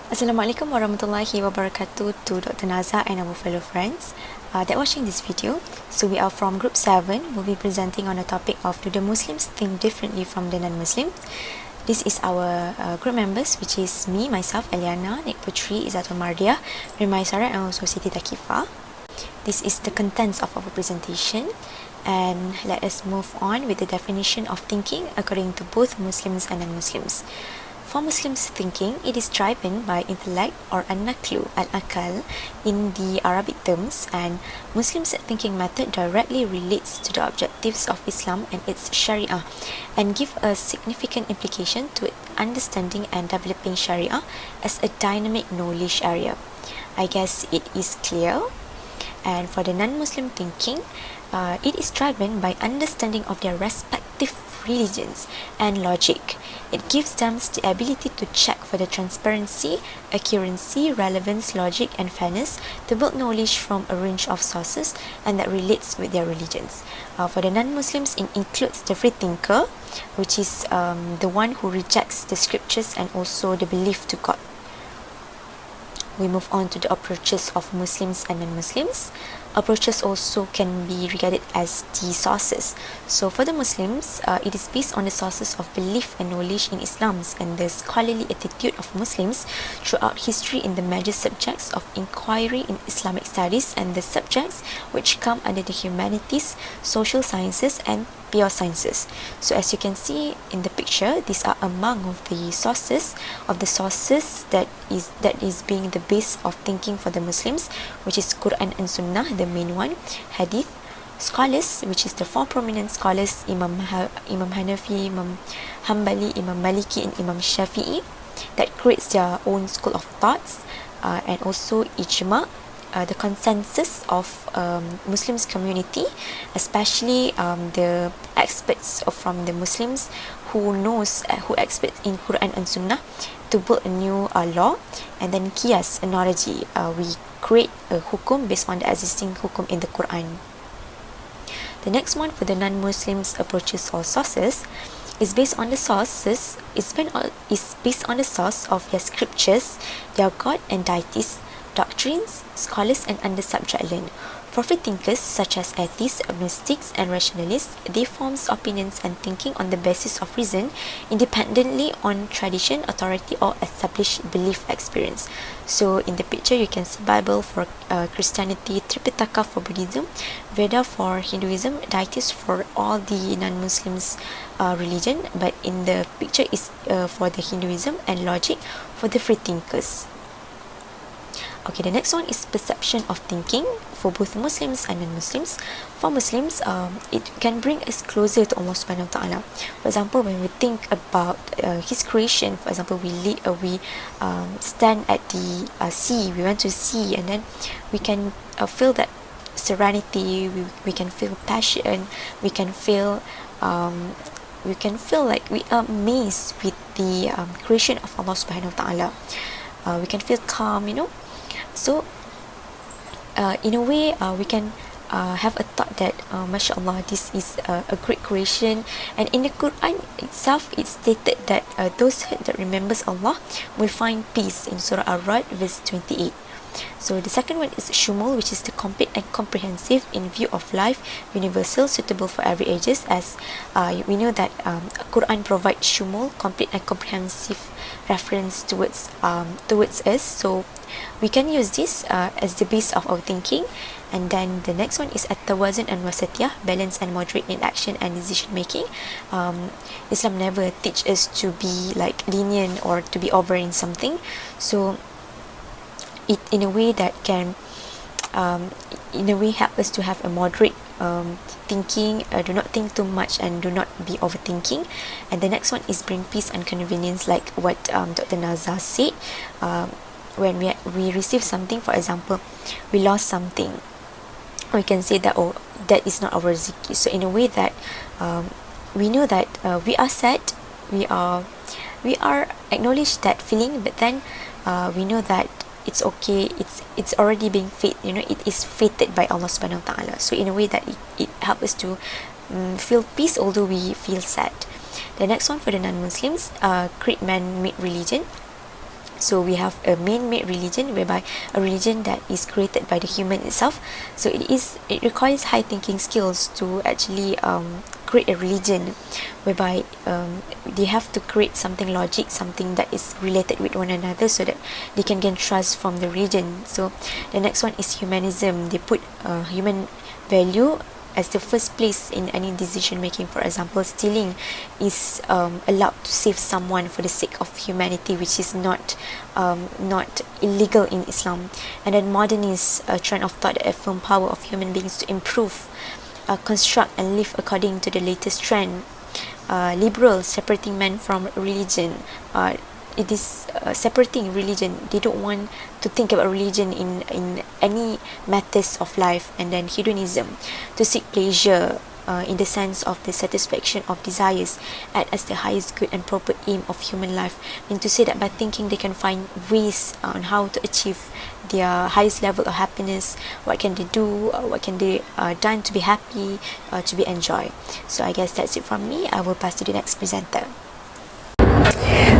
Assalamualaikum warahmatullahi wabarakatuh to Dr. Naza and our fellow friends that are watching this video. So we are from group 7. We'll be presenting on the topic of do the Muslims think differently from the non-Muslims. This is our group members, which is me, myself, Eliana, Nik Putri, Izzatul Mardia, Rimai Sarah, and also Siti Takifa. This is the contents of our presentation, and let us move on with the definition of thinking according to both Muslims and non-Muslims. For Muslims thinking, it is driven by intellect or an-naqlu, al-akal in the Arabic terms, and Muslims' thinking method directly relates to the objectives of Islam and its Sharia and give a significant implication to understanding and developing Sharia as a dynamic knowledge area. I guess it is clear. And for the non-Muslim thinking, it is driven by understanding of their respective religions and logic. It gives them the ability to check for the transparency, accuracy, relevance, logic, and fairness to build knowledge from a range of sources and that relates with their religions. For the non-Muslims, it includes the free thinker, which is the one who rejects the scriptures and also the belief to God. We move on to the approaches of Muslims and non-Muslims. Approaches also can be regarded as the sources. So for the Muslims, it is based on the sources of belief and knowledge in Islam and the scholarly attitude of Muslims throughout history in the major subjects of inquiry in Islamic studies and the subjects which come under the humanities, social sciences, and pure sciences. So as you can see in the picture, these are among of the sources that is being the base of thinking for the Muslims, which is Quran and Sunnah, the main one, Hadith, scholars, which is the four prominent scholars, Imam Hanafi, Imam Hanbali, Imam Maliki, and Imam Shafi'i, that creates their own school of thoughts, and also ijma, the consensus of Muslims community, especially the experts from the Muslims who experts in Quran and Sunnah to build a new law. And then qiyas, analogy, we create a hukum based on the existing hukum in the Quran. The next one for the non-Muslims approaches or sources is based on the sources is based on the source of their scriptures, their God and deities, doctrines, scholars, and under subject learned. For free thinkers such as atheists, agnostics, and rationalists, they form opinions and thinking on the basis of reason, independently on tradition, authority, or established belief experience. So in the picture, you can see Bible for Christianity, Tripitaka for Buddhism, Veda for Hinduism, deities for all the non-Muslims religion, but in the picture is for the Hinduism, and logic for the free thinkers. Okay, the next one is perception of thinking for both Muslims and non-Muslims. For Muslims, it can bring us closer to Allah Subhanahu Wa Taala. For example, when we think about His creation, for example, we stand at the sea, we went to sea, and then we can feel that serenity. We can feel passion. We can feel like we are amazed with the creation of Allah Subhanahu Wa Taala. We can feel calm, So, in a way, we can have a thought that, mashallah, this is a great creation. And in the Quran itself, it's stated that those that remembers Allah will find peace in Surah Ar-Ra'd, verse 28. So the second one is shumul, which is the complete and comprehensive in view of life, universal, suitable for every ages. As we know that Quran provides shumul, complete and comprehensive reference towards us. So we can use this as the base of our thinking. And then the next one is at-tawazun and wasatiyah, balance and moderate in action and decision making. Islam never teach us to be like lenient or to be over in something. So it in a way that can help us to have a moderate thinking. Do not think too much and do not be overthinking. And the next one is bring peace and convenience, like what Dr. Naza said. When we receive something, for example, we lost something, we can say that, oh, that is not our zikr. So in a way that we know that we are sad, we are acknowledge that feeling, but then we know that it's okay, it's already being fate, it is fated by Allah Subhanahu Wa Taala. So in a way that it helps us to feel peace although we feel sad. The next one for the non-Muslims, create man-made religion. So we have a man-made religion, whereby a religion that is created by the human itself. So it requires high thinking skills to actually create a religion, whereby they have to create something logic, something that is related with one another, so that they can gain trust from the religion. So the next one is humanism. They put human value as the first place in any decision making. For example, stealing is allowed to save someone for the sake of humanity, which is not illegal in Islam. And then modern is a trend of thought that affirm power of human beings to improve, construct and live according to the latest trend. Liberal, separating man from religion. It is separating religion. They don't want to think about religion in any matters of life. And then hedonism, to seek pleasure in the sense of the satisfaction of desires as the highest good and proper aim of human life. And to say that by thinking they can find ways on how to achieve their highest level of happiness. What can they do? What can they done to be happy, to be enjoyed? So I guess that's it from me. I will pass to the next presenter.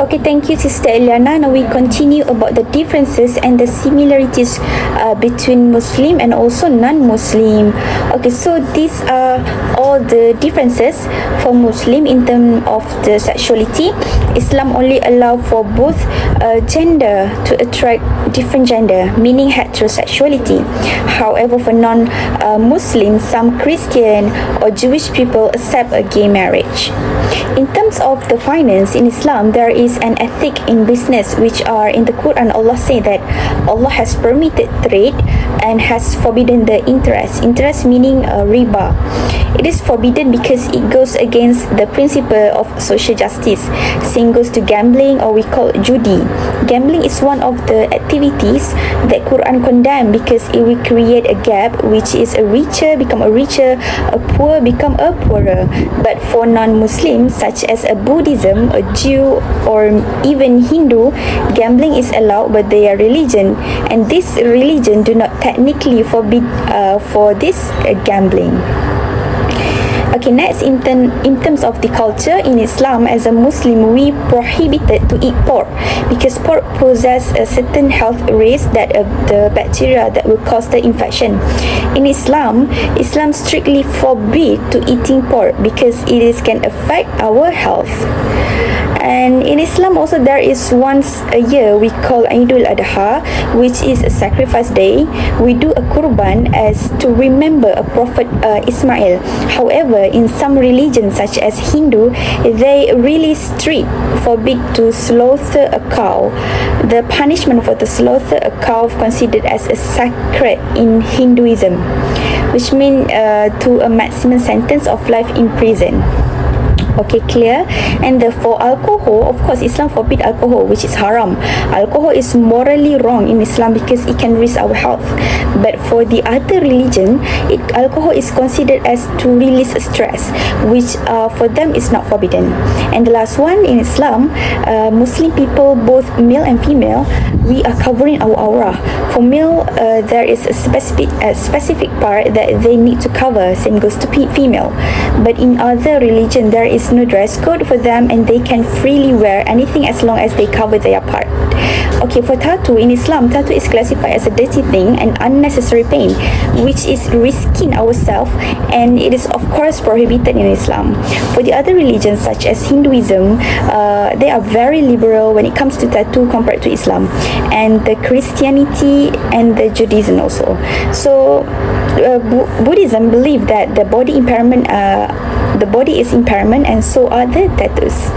Okay, thank you, Sister Eliana. Now we continue about the differences and the similarities between Muslim and also non-Muslim. Okay, so these are all the differences for Muslim in terms of the sexuality. Islam only allow for both gender to attract different gender, meaning heterosexuality. However, for non-Muslims, some Christian or Jewish people accept a gay marriage. In terms of the finance in Islam, there is an ethic in business which are in the Quran. Allah say that Allah has permitted trade and has forbidden the interest meaning riba. It is forbidden because it goes against the principle of social justice. Same goes to gambling, or we call judi. Gambling is one of the activities that Quran condemn because it will create a gap, which is a richer become a richer, a poor become a poorer. But for non-Muslims such as a Buddhism, a Jew, or even Hindu, gambling is allowed by their religion, and this religion do not technically forbid for this gambling. Okay, next in terms of the culture in Islam, as a Muslim, we prohibited to eat pork because pork possess a certain health risk that the bacteria that will cause the infection. In Islam strictly forbid to eating pork because it can affect our health. And in Islam also there is once a year we call Eidul Adha, which is a sacrifice day. We do a kurban as to remember a prophet Ismail. However, in some religions such as Hindu, they really strict forbid to slaughter a cow. The punishment for the slaughter a cow considered as a sacred in Hinduism, which means to a maximum sentence of life in prison. Okay, clear? And for alcohol, of course, Islam forbid alcohol, which is haram. Alcohol is morally wrong in Islam because it can risk our health. But for the other religion, alcohol is considered as to release stress, which for them is not forbidden. And the last one, in Islam, Muslim people, both male and female, we are covering our aura. For male, there is a specific part that they need to cover. Same goes to female. But in other religion, there is no dress code for them, and they can freely wear anything as long as they cover their part. Okay, for tattoo in Islam, tattoo is classified as a dirty thing and unnecessary pain, which is risking ourselves, and it is of course prohibited in Islam. For the other religions such as Hinduism, they are very liberal when it comes to tattoo compared to Islam, and the Christianity and the Judaism also. So Buddhism believe that the body is impairment, and so are the tattoos.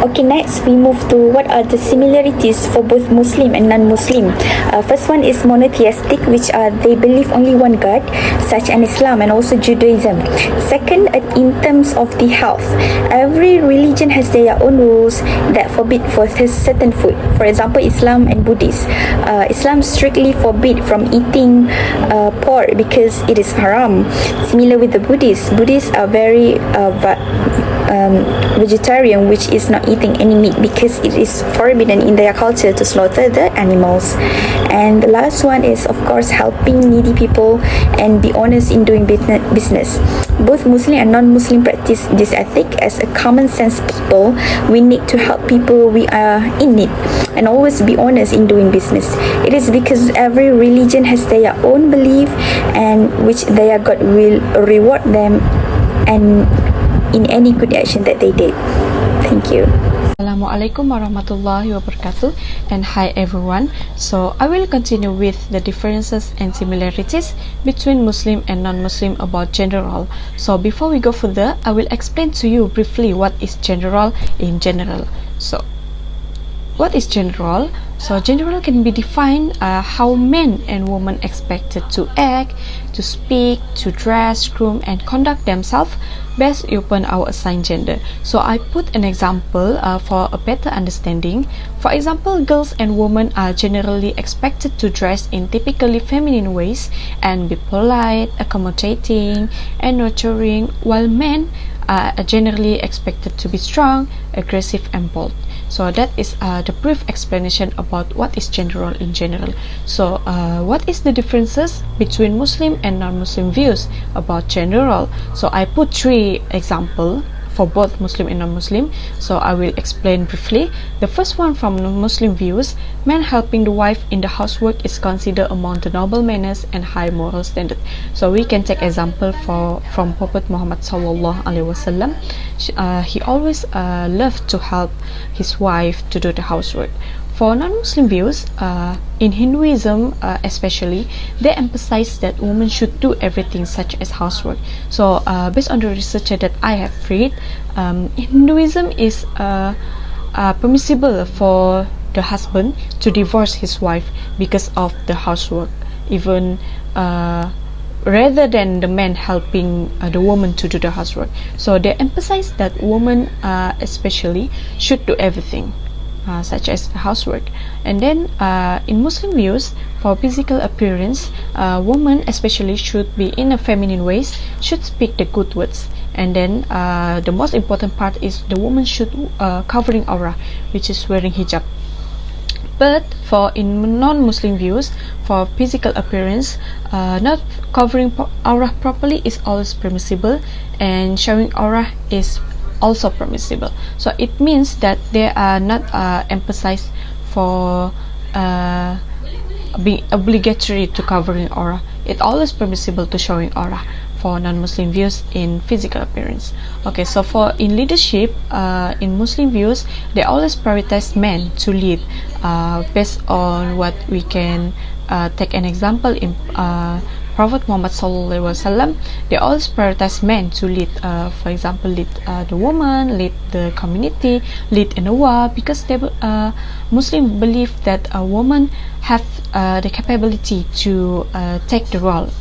Okay, next we move to what are the similarities for both Muslim and non-Muslim. First one is monotheistic, which are they believe only one God, such as Islam and also Judaism. Second, in terms of the health, every religion has their own rules that forbid for certain food. For example, Islam and Buddhist. Islam strictly forbid from eating pork because it is haram. Similar with the Buddhists. Buddhists are very vegetarian, which is not eating any meat because it is forbidden in their culture to slaughter the animals. And the last one is, of course, helping needy people and be honest in doing business. Both Muslim and non-Muslim practice this ethic. As a common sense people, we need to help people we are in need and always be honest in doing business. It is because every religion has their own belief and which their God will reward them and in any good action that they did. Thank you. Assalamualaikum warahmatullahi wabarakatuh, and hi everyone. So I will continue with the differences and similarities between Muslim and non-Muslim about gender role. So before we go further, I will explain to you briefly what is gender role in general. So what is gender role? So gender role can be defined how men and women expected to act, to speak, to dress, groom, and conduct themselves based upon our assigned gender. So I put an example for a better understanding. For example, girls and women are generally expected to dress in typically feminine ways and be polite, accommodating, and nurturing, while men are generally expected to be strong, aggressive, and bold. So that is the brief explanation about what is gender role in general. So what is the differences between Muslim and non-Muslim views about gender role? So I put 3 examples for both Muslim and non-Muslim. So I will explain briefly. The first one from non-Muslim views, man helping the wife in the housework is considered among the noble manners and high moral standard. So we can take example from Prophet Muhammad sallallahu alaihi wasallam. He always loved to help his wife to do the housework. For non-Muslim views, in Hinduism especially, they emphasize that women should do everything such as housework. So based on the research that I have read, Hinduism is permissible for the husband to divorce his wife because of the housework, even rather than the man helping the woman to do the housework. So they emphasize that women especially should do everything such as housework. And then in Muslim views, for physical appearance, women especially should be in a feminine ways, should speak the good words. And then the most important part is the woman should covering aura, which is wearing hijab. But for in non-Muslim views, for physical appearance, not covering aura properly is always permissible, and showing aura is also permissible. So it means that they are not emphasized for being obligatory to covering aura. It's always permissible to showing aura for non-Muslim views in physical appearance. Okay, so for in leadership, in Muslim views, they always prioritize men to lead based on what we can take an example in Prophet Muhammad sallallahu alaihi wasallam. They always prioritize men to lead, for example, lead the woman, lead the community, lead in a war, because they Muslim believe that a woman have the capability to take the role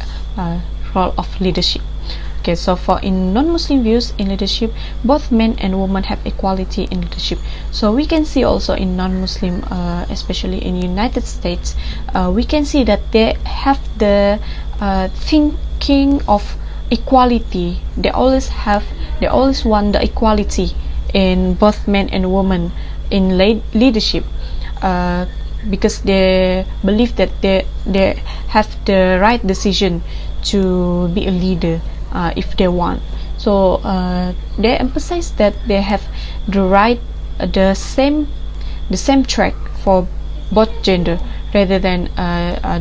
of leadership. Okay, so for in non-Muslim views in leadership, both men and women have equality in leadership. So we can see also in non-Muslim, especially in United States, we can see that they have the thinking of equality. They always want the equality in both men and women in leadership, because they believe that they have the right decision to be a leader if they want. So they emphasize that they have the right, the same track for both gender, rather than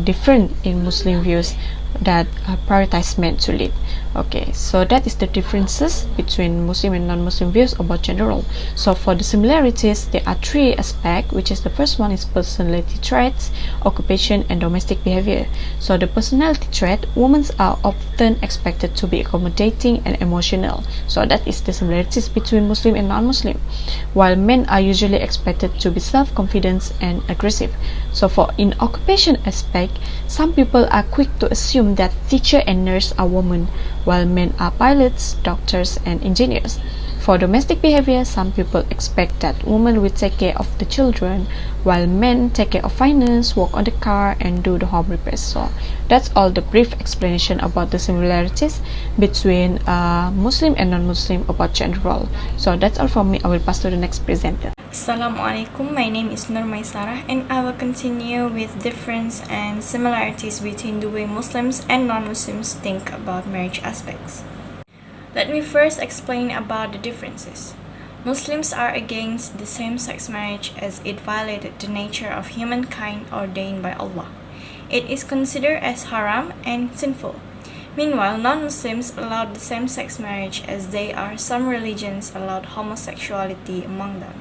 different in Muslim views that prioritize men to lead. Okay, so that is the differences between Muslim and non-Muslim views about gender role. So for the similarities, there are 3 aspects, which is the first one is personality traits, occupation, and domestic behavior. So the personality trait, women are often expected to be accommodating and emotional. So that is the similarities between Muslim and non-Muslim, while men are usually expected to be self-confident and aggressive. So for in occupation aspect, some people are quick to assume that teacher and nurse are women, while men are pilots, doctors, and engineers. For domestic behavior, some people expect that women will take care of the children, while men take care of finance, work on the car, and do the home repairs. So that's all the brief explanation about the similarities between Muslim and non-Muslim about gender role. So that's all from me. I will pass to the next presenter. Assalamualaikum, my name is Nur Maisarah and I will continue with difference and similarities between the way Muslims and non-Muslims think about marriage aspects. Let me first explain about the differences. Muslims are against the same-sex marriage as it violated the nature of humankind ordained by Allah. It is considered as haram and sinful. Meanwhile, non-Muslims allowed the same-sex marriage as some religions allowed homosexuality among them.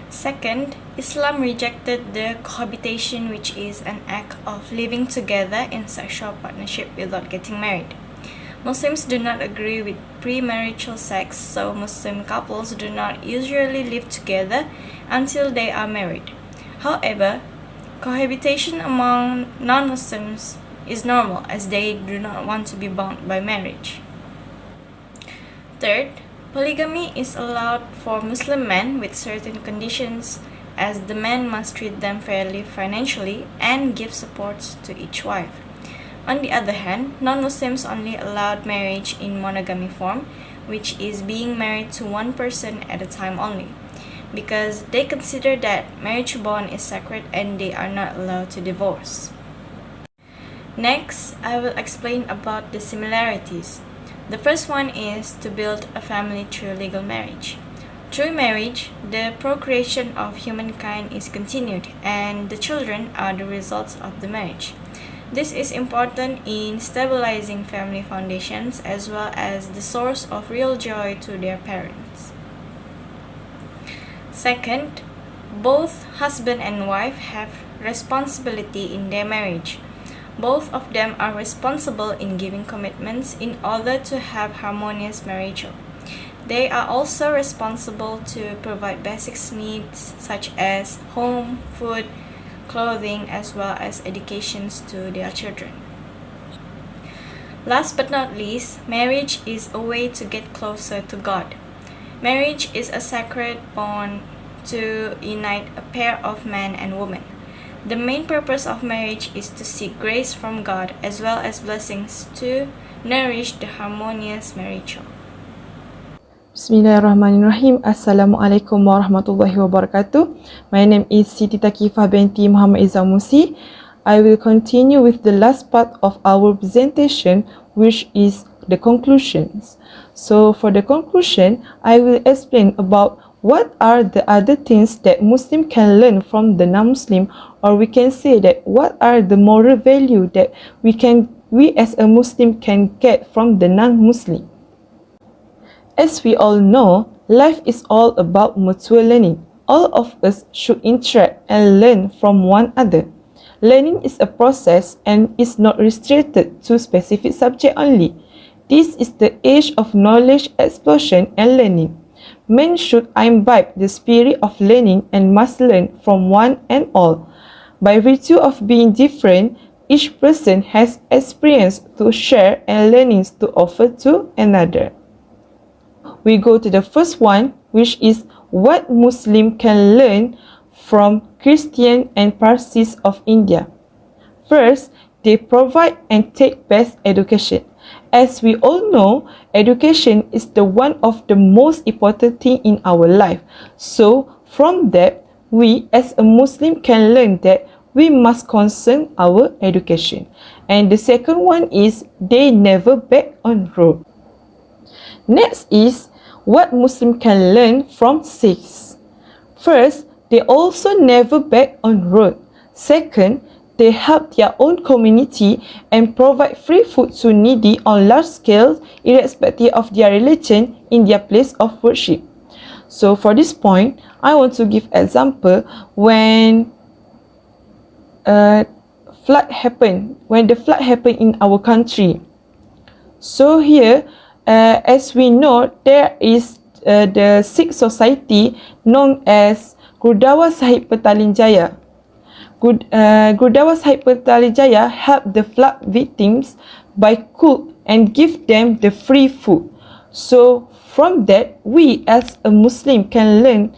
Second, Islam rejected the cohabitation, which is an act of living together in sexual partnership without getting married. Muslims do not agree with premarital sex, so Muslim couples do not usually live together until they are married. However, cohabitation among non-Muslims is normal as they do not want to be bound by marriage. Third, polygamy is allowed for Muslim men with certain conditions, as the man must treat them fairly financially and give support to each wife. On the other hand, non-Muslims only allowed marriage in monogamy form, which is being married to one person at a time only, because they consider that marriage bond is sacred and they are not allowed to divorce. Next, I will explain about the similarities. The first one is to build a family through legal marriage. Through marriage, the procreation of humankind is continued and the children are the results of the marriage. This is important in stabilizing family foundations as well as the source of real joy to their parents. Second, both husband and wife have responsibility in their marriage. Both of them are responsible in giving commitments in order to have harmonious marriage. They are also responsible to provide basic needs such as home, food, clothing, as well as educations to their children. Last but not least, marriage is a way to get closer to God. Marriage is a sacred bond to unite a pair of man and woman. The main purpose of marriage is to seek grace from God as well as blessings to nourish the harmonious marriage. Bismillahirrahmanirrahim. Assalamualaikum warahmatullahi wabarakatuh. My name is Siti Takifah binti Muhammad Izzah Musi. I will continue with the last part of our presentation, which is the conclusions. So for the conclusion, I will explain about what are the other things that Muslim can learn from the non-Muslim, or we can say that what are the moral value that we as a Muslim can get from the non-Muslim. As we all know, life is all about mutual learning. All of us should interact and learn from one another. Learning is a process and is not restricted to specific subject only. This is the age of knowledge explosion and learning. Men should imbibe the spirit of learning and must learn from one and all. By virtue of being different, each person has experience to share and learnings to offer to another. We go to the first one, which is what Muslim can learn from Christian and Parsis of India. First, they provide and take best education. As we all know, education is the one of the most important thing in our life. So, from that, we as a Muslim can learn that we must concern our education. And the second one is they never beg on road. Next is what Muslim can learn from Sikhs. First, they also never beg on road. Second, they help their own community and provide free food to needy on large scale irrespective of their religion in their place of worship. So for this point, I want to give example when the flood happened in our country. So here, as we know, there is the Sikh society known as Gurudwara Sahib Petaling Jaya. Gurudwara Sahib Petaling Jaya help the flood victims by cook and give them the free food. So From that, we as a Muslim can learn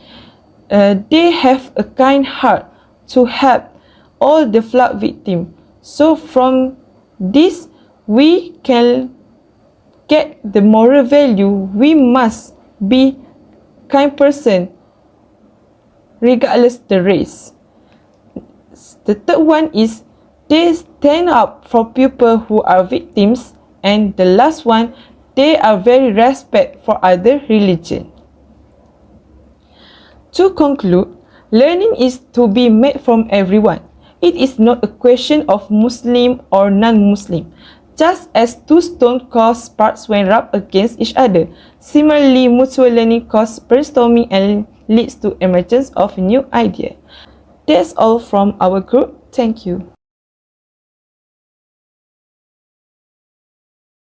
they have a kind heart to help all the flood victims. So from this, we can get the moral value. We must be kind person regardless the race. The third one is they stand up for people who are victims, and the last one, they are very respect for other religion. To conclude, learning is to be made from everyone. It is not a question of Muslim or non-Muslim. Just as two stones cause sparks when rubbed against each other, similarly, mutual learning causes brainstorming and leads to emergence of new ideas. That's all from our group. Thank you.